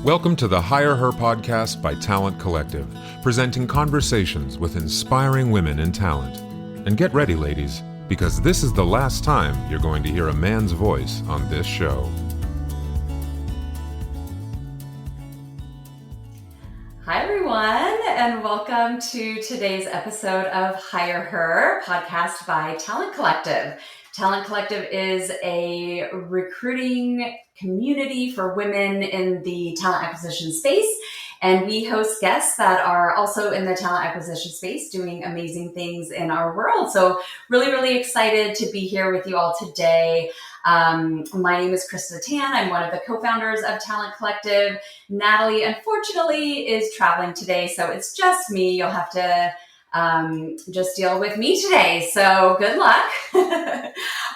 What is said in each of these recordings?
Welcome to the Hire Her podcast by Talent Collective, presenting conversations with inspiring women in talent. And get ready, ladies, because this is the last time you're going to hear a man's voice on this show. Hi, everyone, and welcome to today's episode of Hire Her, podcast by Talent Collective. Talent Collective is a recruiting community for women in the talent acquisition space, and we host guests that are also in the talent acquisition space doing amazing things in our world. So really excited to be here with you all today. My name is Cecilia Ng. I'm one of the co-founders of Talent Collective. Natalie, unfortunately, is traveling today, so it's just me. You'll have to just deal with me today. So good luck.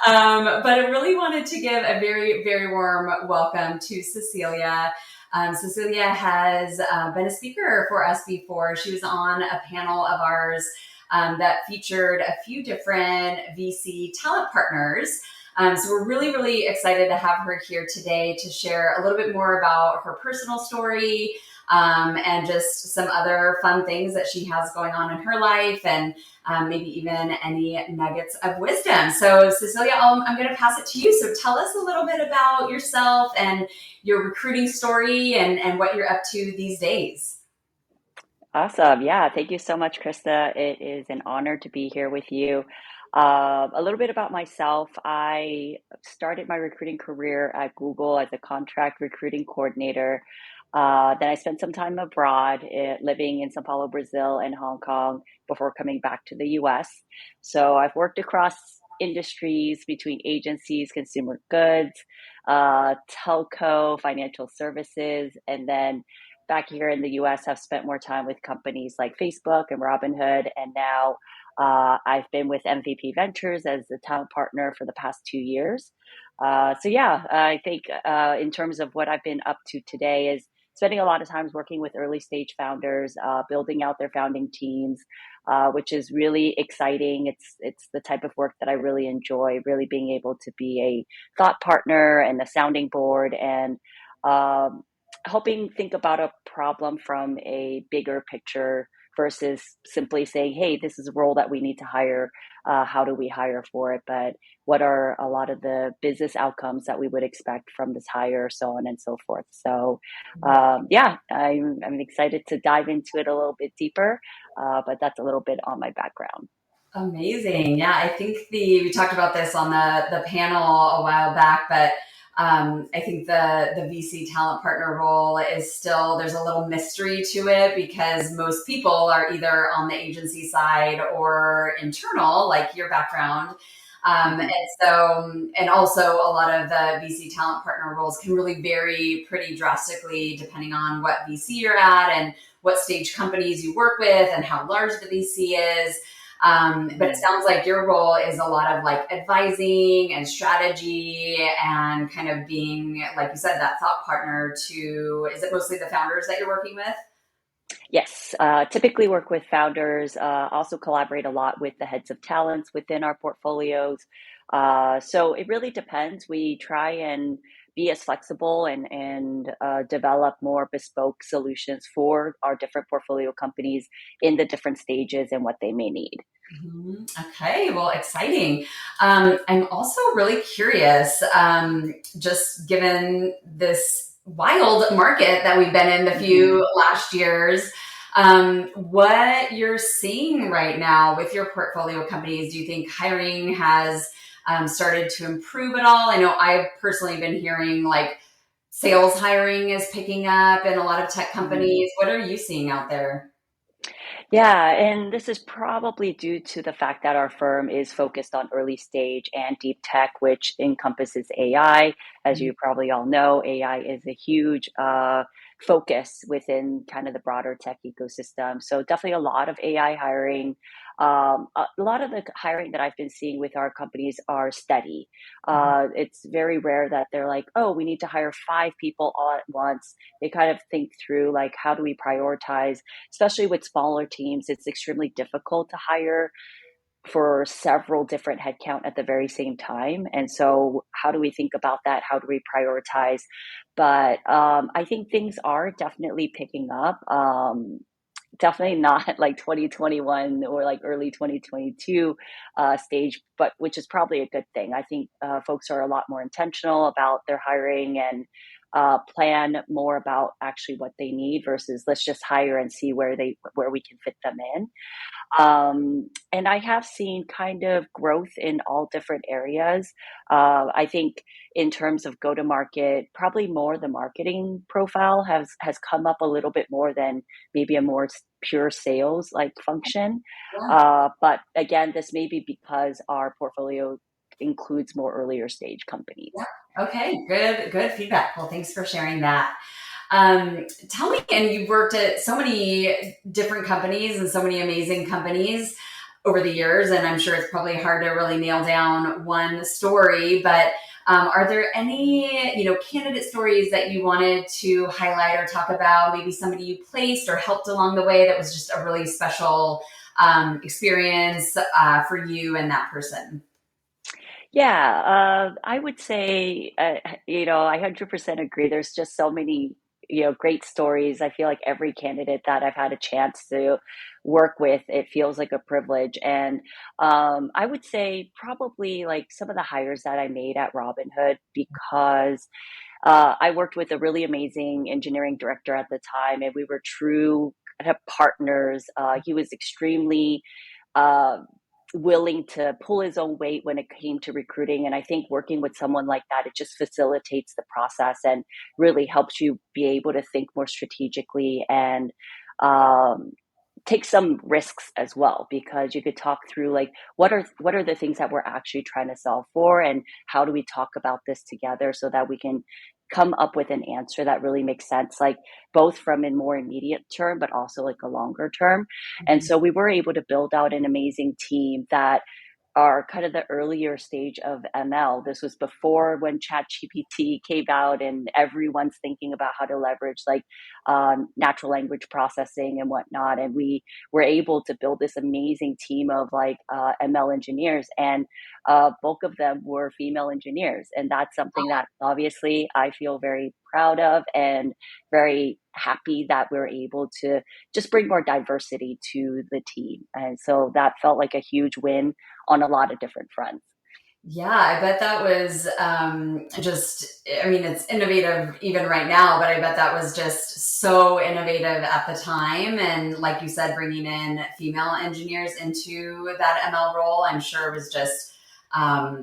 But I really wanted to give a very warm welcome to Cecilia. Cecilia has been a speaker for us before. She was on a panel of ours that featured a few different VC talent partners. So we're really excited to have her here today to share a little bit more about her personal story, and just some other fun things that she has going on in her life, and maybe even any nuggets of wisdom. So Cecilia, I'm going to pass it to you. So tell us a little bit about yourself and your recruiting story and what you're up to these days. Awesome. Yeah. Thank you so much, Krista. It is an honor to be here with you. A little bit about myself. I started my recruiting career at Google as a contract recruiting coordinator. Then I spent some time abroad, living in Sao Paulo, Brazil, and Hong Kong before coming back to the US. So I've worked across industries between agencies, consumer goods, telco, financial services, and then back here in the US, I've spent more time with companies like Facebook and Robinhood, and now I've been with MVP Ventures as a talent partner for the past 2 years. I think in terms of what I've been up to today is spending a lot of times working with early stage founders, building out their founding teams, which is really exciting. It's the type of work that I really enjoy, really being able to be a thought partner and a sounding board, and helping think about a problem from a bigger picture versus simply saying, hey, this is a role that we need to hire. How do we hire for it? But what are a lot of the business outcomes that we would expect from this hire, so on and so forth. So I'm excited to dive into it a little bit deeper, but that's a little bit on my background. Amazing. Yeah, I think we talked about this on the panel a while back, but I think the VC talent partner role is still, there's a little mystery to it because most people are either on the agency side or internal, like your background. And also a lot of the VC talent partner roles can really vary pretty drastically depending on what VC you're at and what stage companies you work with and how large the VC is. But it sounds like your role is a lot of like advising and strategy and kind of being, like you said, that thought partner to, is it mostly the founders that you're working with? Yes, typically work with founders, also collaborate a lot with the heads of talents within our portfolios. So it really depends. We try and be as flexible and develop more bespoke solutions for our different portfolio companies in the different stages and what they may need. Mm-hmm. Okay, well, exciting. I'm also really curious, just given this wild market that we've been in the few last years, what you're seeing right now with your portfolio companies. Do you think hiring has started to improve at all? I know I've personally been hearing like sales hiring is picking up in a lot of tech companies. What are you seeing out there? Yeah, and this is probably due to the fact that our firm is focused on early stage and deep tech, which encompasses AI. As you probably all know, AI is a huge focus within kind of the broader tech ecosystem. So definitely a lot of AI hiring. A lot of the hiring that I've been seeing with our companies are steady. It's very rare that they're like, oh, we need to hire 5 people all at once. They kind of think through like, how do we prioritize, especially with smaller teams. It's extremely difficult to hire for several different headcount at the very same time. And so, how do we think about that? How do we prioritize? But I think things are definitely picking up. Definitely not like 2021 or like early 2022 stage, but which is probably a good thing. I think folks are a lot more intentional about their hiring and plan more about actually what they need versus let's just hire and see where we can fit them in. And I have seen kind of growth in all different areas. I think in terms of go to market, probably more the marketing profile has come up a little bit more than maybe a more pure sales like function. Yeah. But again, this may be because our portfolio includes more earlier stage companies. Yeah. Okay. Good feedback. Well, thanks for sharing that. Tell me, and you've worked at so many different companies and so many amazing companies over the years, and I'm sure it's probably hard to really nail down one story, but are there any, candidate stories that you wanted to highlight or talk about? Maybe somebody you placed or helped along the way that was just a really special experience for you and that person? Yeah, I would say, I 100% agree. There's just so many, great stories. I feel like every candidate that I've had a chance to work with, it feels like a privilege. And I would say probably like some of the hires that I made at Robinhood because I worked with a really amazing engineering director at the time, and we were true kind of partners. He was extremely uh, willing to pull his own weight when it came to recruiting. And I think working with someone like that, it just facilitates the process and really helps you be able to think more strategically and um, take some risks as well because you could talk through like what are the things that we're actually trying to solve for and how do we talk about this together so that we can come up with an answer that really makes sense like both from a more immediate term but also like a longer term. And Mhm. so we were able to build out an amazing team that are kind of the earlier stage of ML. This was before when ChatGPT came out and everyone's thinking about how to leverage like natural language processing and whatnot. And we were able to build this amazing team of like ML engineers, and bulk of them were female engineers. And that's something that obviously I feel very proud of and very happy that we're able to just bring more diversity to the team. And so that felt like a huge win on a lot of different fronts. Yeah, I bet that was I mean, it's innovative even right now, but I bet that was just so innovative at the time. And like you said, bringing in female engineers into that ML role, I'm sure was just,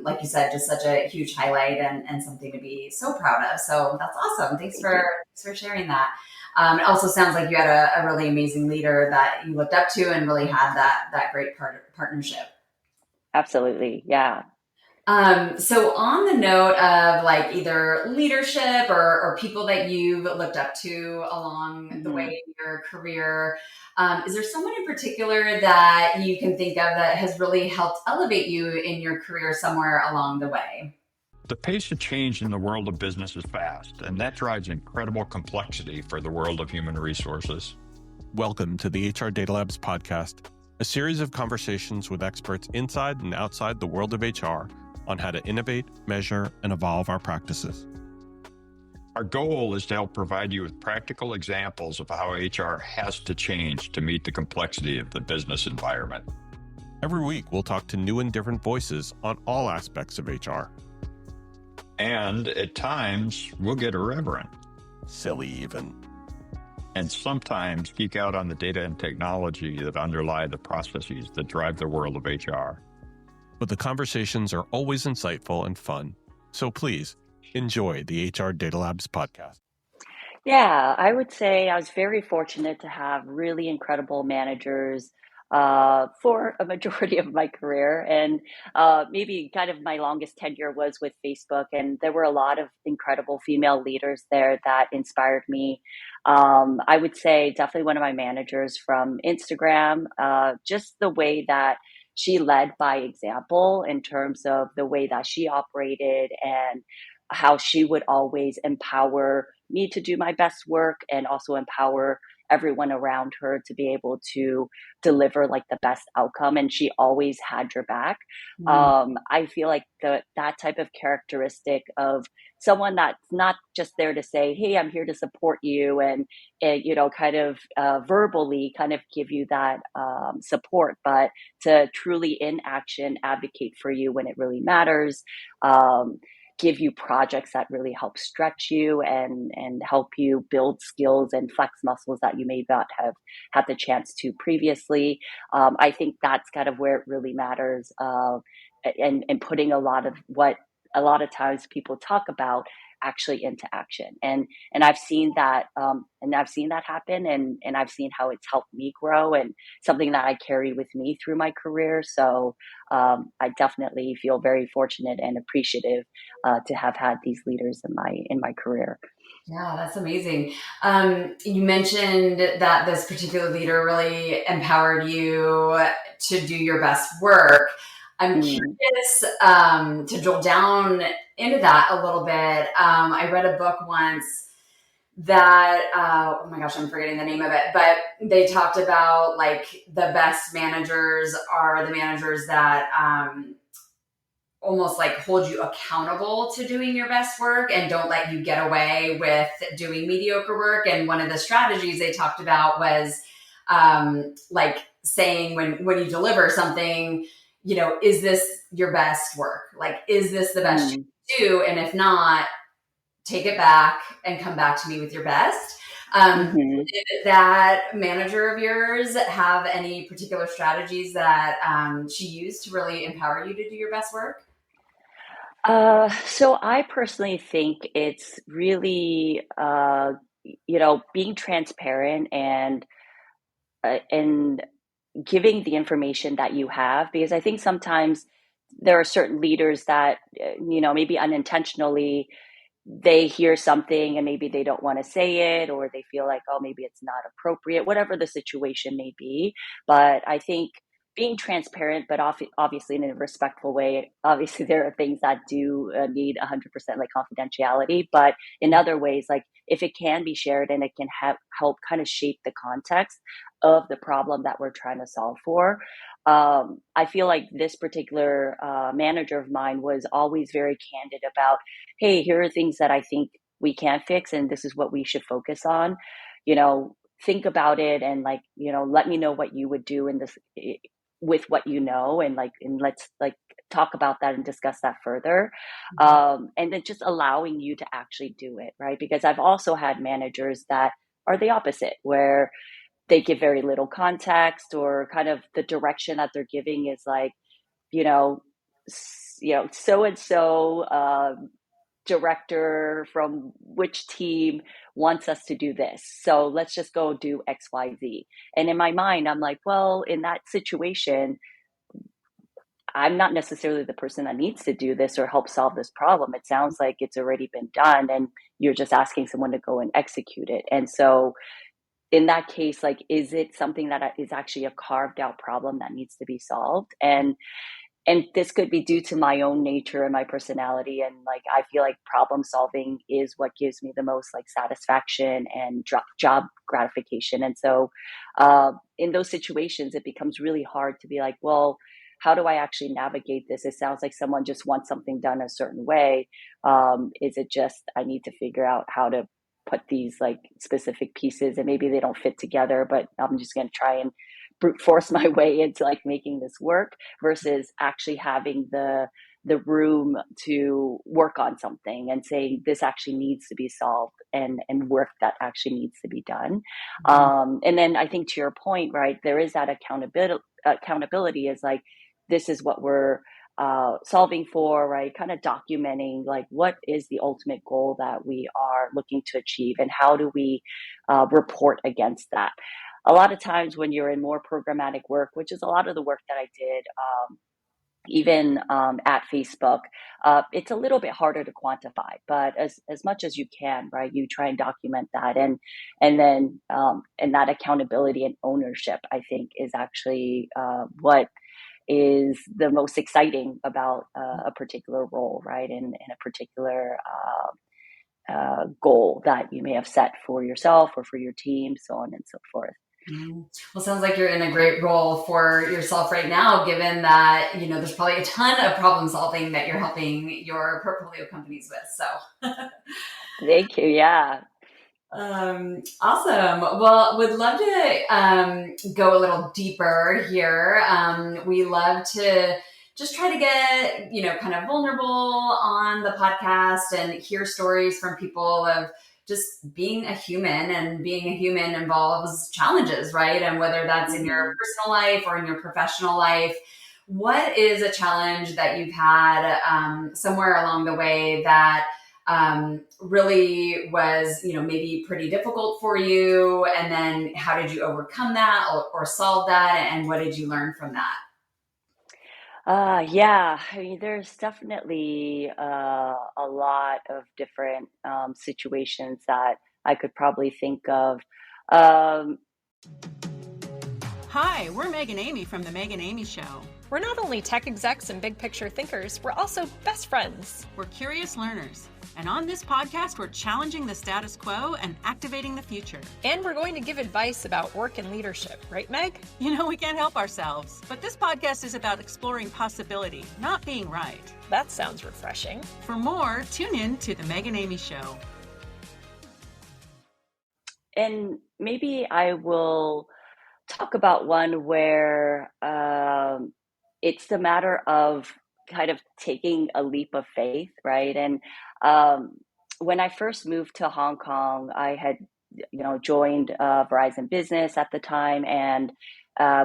like you said, just such a huge highlight and something to be so proud of. So that's awesome. Thank you. Thanks for sharing that. It also sounds like you had a really amazing leader that you looked up to and really had that great partnership. Absolutely. Yeah. So on the note of like either leadership or people that you've looked up to along the way Mhm. in your career, is there someone in particular that you can think of that has really helped elevate you in your career somewhere along the way? The pace of change in the world of business is fast, and that drives incredible complexity for the world of human resources. Welcome to the HR Data Labs podcast, a series of conversations with experts inside and outside the world of HR on how to innovate, measure, and evolve our practices. Our goal is to help provide you with practical examples of how HR has to change to meet the complexity of the business environment. Every week, we'll talk to new and different voices on all aspects of HR. And at times, we'll get irreverent. Silly even. And sometimes geek out on the data and technology that underlie the processes that drive the world of HR. But the conversations are always insightful and fun. So please, enjoy the HR Data Labs podcast. Yeah, I would say I was very fortunate to have really incredible managers for a majority of my career. And maybe kind of my longest tenure was with Facebook. And there were a lot of incredible female leaders there that inspired me. I would say definitely one of my managers from Instagram, just the way that she led by example in terms of the way that she operated and how she would always empower me to do my best work and also empower everyone around her to be able to deliver like the best outcome. And she always had your back. Mm. I feel like that type of characteristic of someone that's not just there to say, "Hey, I'm here to support you," and kind of verbally kind of give you that support, but to truly in action advocate for you when it really matters. Um, Give you projects that really help stretch you and help you build skills and flex muscles that you may not have had the chance to previously. I think that's kind of where it really matters, and putting a lot of what a lot of times people talk about actually into action. And I've seen that happen, and I've seen how it's helped me grow, and something that I carry with me through my career. So I definitely feel very fortunate and appreciative to have had these leaders in my career. Yeah, that's amazing. You mentioned that this particular leader really empowered you to do your best work. I'm Mm. curious to drill down into that a little bit. I read a book once that, oh my gosh, I'm forgetting the name of it, but they talked about like the best managers are the managers that almost like hold you accountable to doing your best work and don't let you get away with doing mediocre work. And one of the strategies they talked about was like saying when you deliver something, is this your best work? Like, is this the best you Mm. can do? And if not, take it back and come back to me with your best. Hmm. Did that manager of yours have any particular strategies that she used to really empower you to do your best work? So I personally think it's really, being transparent and giving the information that you have, because I think sometimes there are certain leaders that, maybe unintentionally they hear something and maybe they don't want to say it, or they feel like, oh, maybe it's not appropriate, whatever the situation may be. But I think being transparent, but obviously in a respectful way. Obviously there are things that do need 100% like confidentiality, but in other ways, like if it can be shared and it can help kind of shape the context of the problem that we're trying to solve for. I feel like this particular manager of mine was always very candid about, hey, here are things that I think we can fix, and this is what we should focus on. You know, think about it, and like, let me know what you would do in this with what you know, and let's like talk about that and discuss that further. And then just allowing you to actually do it, right? Because I've also had managers that are the opposite, where they give very little context, or kind of the direction that they're giving is like, you know, so and so director from which team wants us to do this. So let's just go do XYZ. And in my mind, I'm like, well, in that situation, I'm not necessarily the person that needs to do this or help solve this problem. It sounds like it's already been done and you're just asking someone to go and execute it. And so in that case, like, is it something that is actually a carved out problem that needs to be solved? And this could be due to my own nature and my personality, and like I feel like problem solving is what gives me the most like satisfaction and job gratification. And so in those situations it becomes really hard to be like, well, how do I actually navigate this? It sounds like someone just wants something done a certain way. Is it just I need to figure out how to put these like specific pieces, and maybe they don't fit together, but I'm just going to try and brute force my way into like making this work, versus actually having the room to work on something and saying this actually needs to be solved, and work that actually needs to be done. And then I think to your point, right, there is that accountability is like, this is what we're solving for, right? Kind of documenting like what is the ultimate goal that we are looking to achieve, and how do we report against that. A lot of times when you're in more programmatic work, which is a lot of the work that I did, even at Facebook, it's a little bit harder to quantify. But as much as you can, right, you try and document that, and then and that accountability and ownership, I think, is actually what is the most exciting about a particular role, right, in a particular goal that you may have set for yourself or for your team, so on and so forth. Well, sounds like you're in a great role for yourself right now, given that, there's probably a ton of problem solving that you're helping your portfolio companies with. So Thank you. Yeah. Awesome. Well, would love to go a little deeper here. We love to just try to get, kind of vulnerable on the podcast and hear stories from people of just being a human, and being a human involves challenges, right? And whether that's in your personal life or in your professional life, what is a challenge that you've had somewhere along the way that really was, maybe pretty difficult for you? And then how did you overcome that or solve that? And what did you learn from that? Yeah, I mean, there's definitely a lot of different situations that I could probably think of. Um, Hi, we're Meg and Amy from The Meg and Amy Show. We're not only tech execs and big picture thinkers, we're also best friends. We're curious learners. And on this podcast, we're challenging the status quo and activating the future. And we're going to give advice about work and leadership, right, Meg? We can't help ourselves. But this podcast is about exploring possibility, not being right. That sounds refreshing. For more, tune in to The Meg and Amy Show. and maybe I will talk about one where it's the matter of kind of taking a leap of faith, right? And um, when I first moved to Hong Kong, I had, joined Verizon Business at the time, and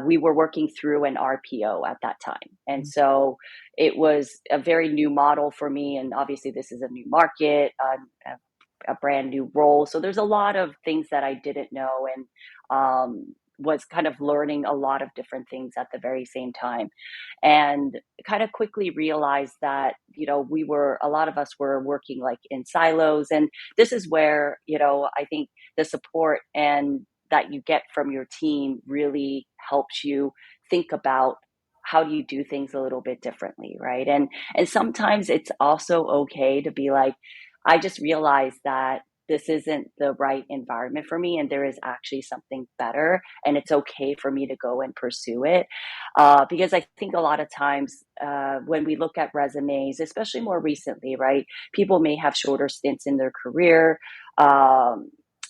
we were working through an RPO at that time. And so it was a very new model for me. And obviously, this is a new market, a brand new role. So there's a lot of things that I didn't know, and was kind of learning a lot of different things at the very same time, and kind of quickly realized that, a lot of us were working like in silos. And this is where, I think the support and that you get from your team really helps you think about how do you do things a little bit differently, right? And sometimes it's also okay to be like, I just realized that this isn't the right environment for me, and there is actually something better, and it's okay for me to go and pursue it. Because I think a lot of times when we look at resumes, especially more recently, right, people may have shorter stints in their career.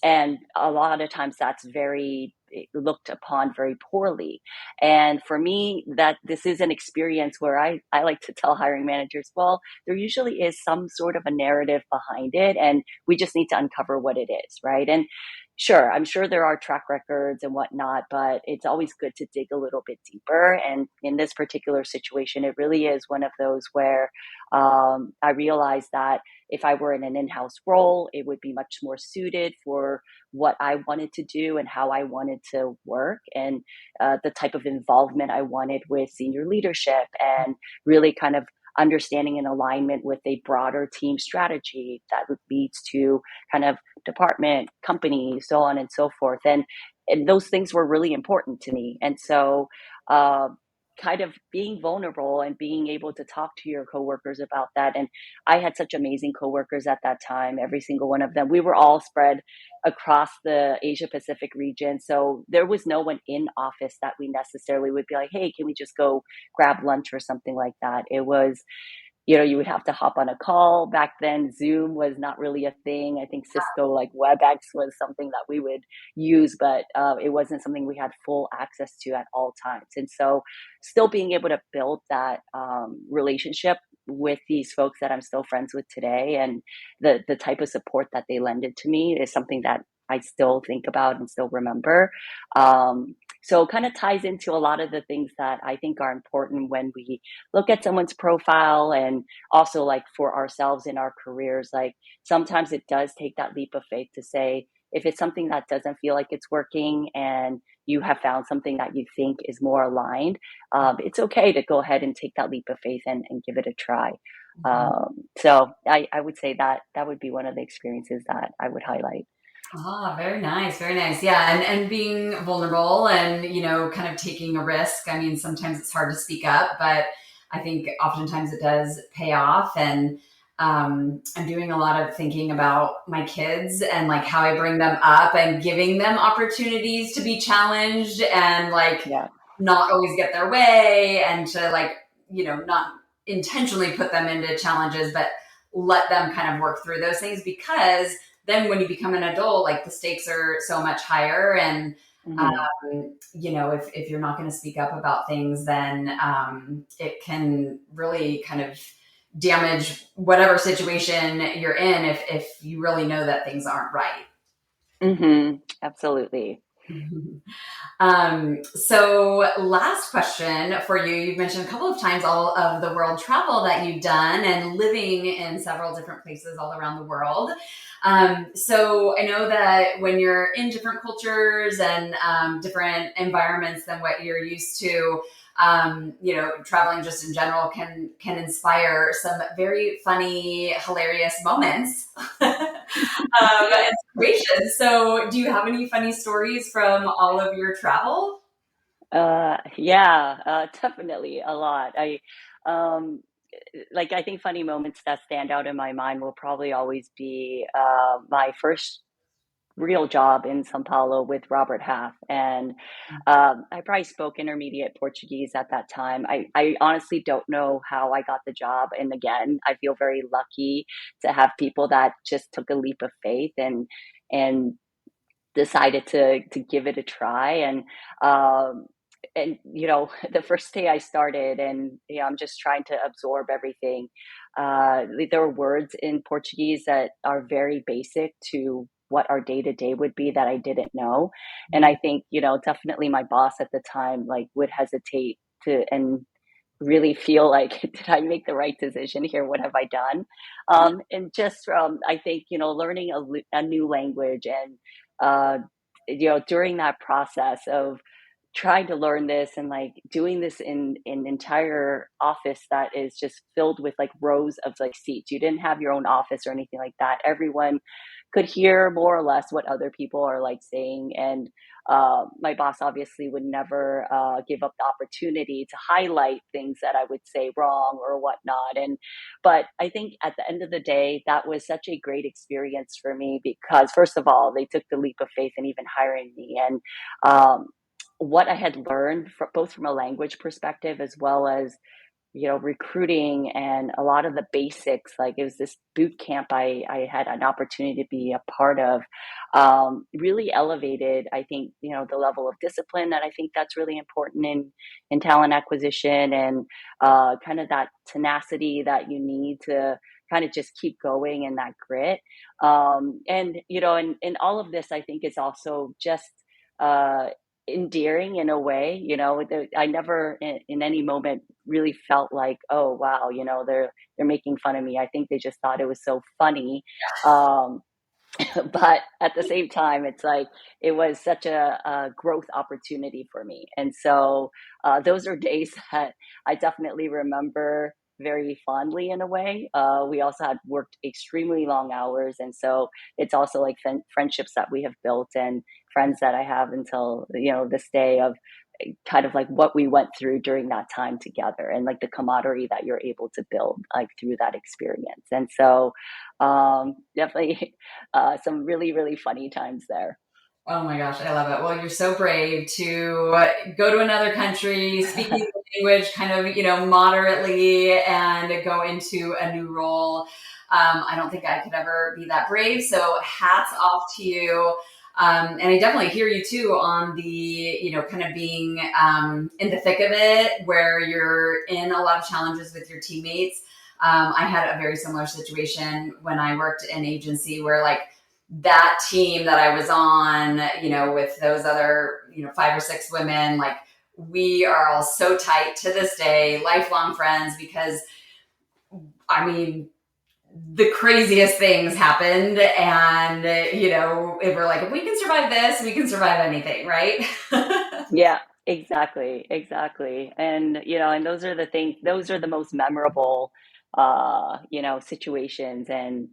And a lot of times that's very looked upon very poorly. And for me, that this is an experience where I like to tell hiring managers, well, there usually is some sort of a narrative behind it, and we just need to uncover what it is, right? And sure, I'm sure there are track records and whatnot, but it's always good to dig a little bit deeper. And in this particular situation, it really is one of those where I realized that if I were in an in-house role, it would be much more suited for what I wanted to do and how I wanted to work, and the type of involvement I wanted with senior leadership, and really kind of understanding and alignment with a broader team strategy that leads to kind of department, company, so on and so forth. And those things were really important to me. And so uh, kind of being vulnerable and being able to talk to your coworkers about that. And I had such amazing coworkers at that time, every single one of them. We were all spread across the Asia Pacific region. So there was no one in office that we necessarily would be like, hey, can we just go grab lunch or something like that? It was, you would have to hop on a call. Back then, Zoom was not really a thing. I think Cisco, like WebEx, was something that we would use, but it wasn't something we had full access to at all times. And so still being able to build that relationship with these folks that I'm still friends with today, and the type of support that they lended to me, is something that I still think about and still remember. So it kind of ties into a lot of the things that I think are important when we look at someone's profile, and also like for ourselves in our careers. Like sometimes it does take that leap of faith to say, if it's something that doesn't feel like it's working and you have found something that you think is more aligned, it's okay to go ahead and take that leap of faith and give it a try. So I would say that that would be one of the experiences that I would highlight. Ah, very nice. Very nice. Yeah. And being vulnerable and, kind of taking a risk. I mean, sometimes it's hard to speak up, but I think oftentimes it does pay off. And I'm doing a lot of thinking about my kids and like how I bring them up and giving them opportunities to be challenged and like Yeah. not always get their way and to like, not intentionally put them into challenges, but let them kind of work through those things, because then when you become an adult, like the stakes are so much higher. And, Hmm. if you're not going to speak up about things, then it can really kind of damage whatever situation you're in if you really know that things aren't right. Hmm. Absolutely. So last question for you. You've mentioned a couple of times all of the world travel that you've done and living in several different places all around the world. So I know that when you're in different cultures and different environments than what you're used to, traveling just in general can inspire some very funny, hilarious moments and situations. So, do you have any funny stories from all of your travel? Yeah, definitely a lot. Um, I think funny moments that stand out in my mind will probably always be my first real job in São Paulo with Robert Half. And I probably spoke intermediate Portuguese at that time. I honestly don't know how I got the job. And again, I feel very lucky to have people that just took a leap of faith and decided to give it a try. And the first day I started, and I'm just trying to absorb everything. There were words in Portuguese that are very basic to what our day to day would be that I didn't know. And I think, definitely my boss at the time like would hesitate to and really feel like, did I make the right decision here? What have I done? And just from, I think, learning a new language and, uh, during that process of trying to learn this and like doing this in an entire office that is just filled with like rows of like seats. You didn't have your own office or anything like that. Everyone could hear more or less what other people are like saying. And my boss obviously would never give up the opportunity to highlight things that I would say wrong or whatnot. But I think at the end of the day, that was such a great experience for me because, first of all, they took the leap of faith in even hiring me. And um, what I had learned, both from a language perspective as well as recruiting and a lot of the basics. Like it was this boot camp I had an opportunity to be a part of, really elevated, I think, the level of discipline. And I think that's really important in talent acquisition and kind of that tenacity that you need to kind of just keep going and that grit. And all of this, I think is also just, uh, endearing in a way. I never in any moment really felt like, oh wow, they're making fun of me. I think they just thought it was so funny. um but at the same time, it's like it was such a growth opportunity for me. And so those are days that I definitely remember very fondly in a way. We also had worked extremely long hours. And so it's also like friendships that we have built and friends that I have until, this day of kind of like what we went through during that time together and like the camaraderie that you're able to build like through that experience. And so definitely some really, really funny times there. Oh my gosh, I love it. Well, you're so brave to go to another country, speaking the language kind of, moderately, and go into a new role. I don't think I could ever be that brave. So hats off to you. And I definitely hear you too on the, kind of being in the thick of it, where you're in a lot of challenges with your teammates. I had a very similar situation when I worked in agency where like, that team that I was on, with those other, 5 or 6 women, like we are all so tight to this day, lifelong friends, because I mean, the craziest things happened. And, if we're like, if we can survive this, we can survive anything, right? Yeah, exactly, exactly. And those are the things, those are the most memorable, situations. And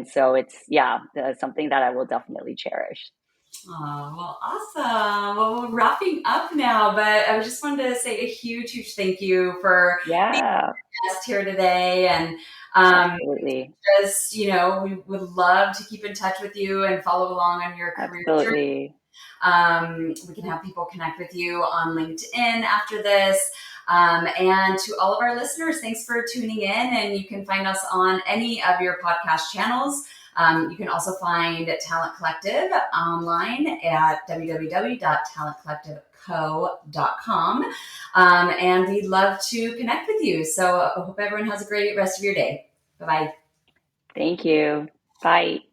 so it's, yeah, something that I will definitely cherish. Oh, well, awesome. Well, we're wrapping up now, but I just wanted to say a huge, huge thank you for being Yeah, a guest here today. And um, absolutely. just, we would love to keep in touch with you and follow along on your career journey. Absolutely. We can have people connect with you on LinkedIn after this. And to all of our listeners, thanks for tuning in. And you can find us on any of your podcast channels. You can also find Talent Collective online at www.talentcollectiveco.com. And we'd love to connect with you. So I hope everyone has a great rest of your day. Bye-bye. Thank you. Bye.